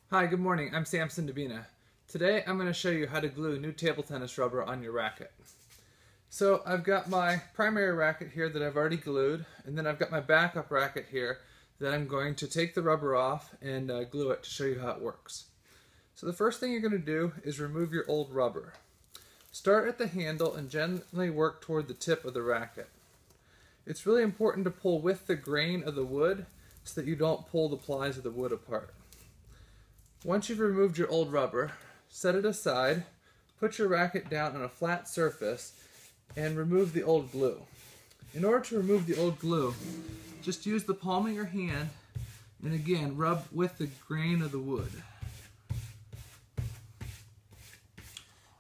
Hi, good morning. I'm Samson Davina. Today I'm going to show you how to glue new table tennis rubber on your racket. So I've got my primary racket here that I've already glued, and then I've got my backup racket here that I'm going to take the rubber off and glue it to show you how it works. So the first thing you're going to do is remove your old rubber. Start at the handle and gently work toward the tip of the racket. It's really important to pull with the grain of the wood so that you don't pull the plies of the wood apart. Once you've removed your old rubber, set it aside, put your racket down on a flat surface, and remove the old glue. In order to remove the old glue, just use the palm of your hand and again rub with the grain of the wood.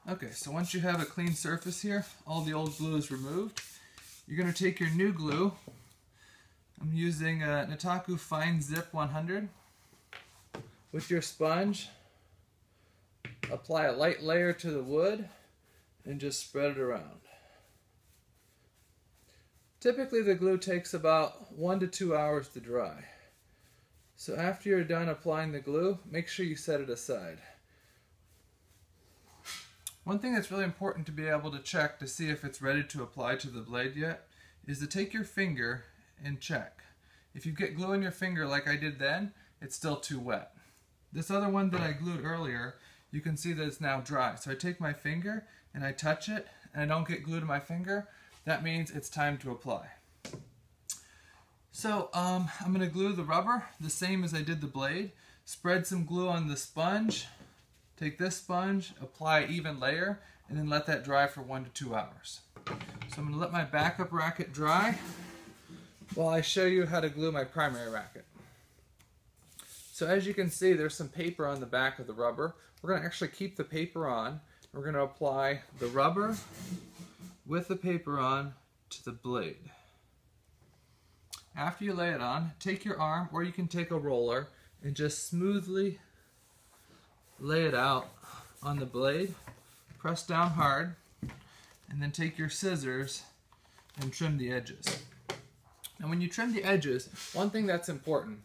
Okay, so once you have a clean surface here, all the old glue is removed. You're going to take your new glue. I'm using a Nitaku Fine Zip 100. With your sponge, apply a light layer to the wood and just spread it around. Typically the glue takes about 1 to 2 hours to dry. So after you're done applying the glue, make sure you set it aside. One thing that's really important to be able to check to see if it's ready to apply to the blade yet is to take your finger and check. If you get glue in your finger like I did then, it's still too wet. This other one that I glued earlier, you can see that it's now dry. So I take my finger and I touch it and I don't get glue to my finger. That means it's time to apply. So I'm going to glue the rubber the same as I did the blade. Spread some glue on the sponge. Take this sponge, apply an even layer, and then let that dry for 1 to 2 hours. So I'm going to let my backup racket dry while I show you how to glue my primary racket. So as you can see, there's some paper on the back of the rubber. We're going to actually keep the paper on. We're going to apply the rubber with the paper on to the blade. After you lay it on, take your arm, or you can take a roller, and just smoothly lay it out on the blade. Press down hard, and then take your scissors and trim the edges. Now when you trim the edges, one thing that's important,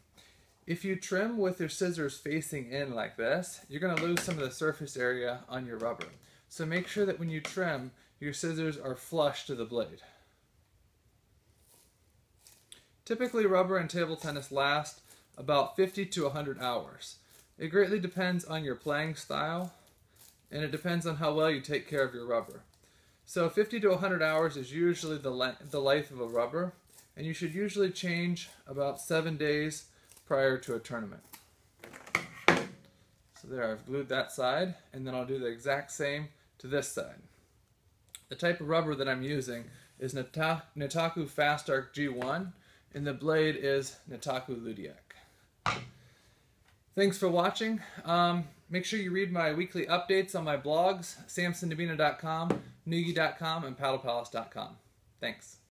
if you trim with your scissors facing in like this, you're going to lose some of the surface area on your rubber. So make sure that when you trim, your scissors are flush to the blade. Typically rubber in table tennis lasts about 50 to 100 hours. It greatly depends on your playing style, and it depends on how well you take care of your rubber. So 50 to 100 hours is usually the life of a rubber, and you should usually change about 7 days prior to a tournament. So there, I've glued that side, and then I'll do the exact same to this side. The type of rubber that I'm using is Nitaku Fast Arc G1, and the blade is Nitaku Ludiac. Thanks for watching. Make sure you read my weekly updates on my blogs, samsondavina.com, noogie.com, and paddlepalace.com. Thanks.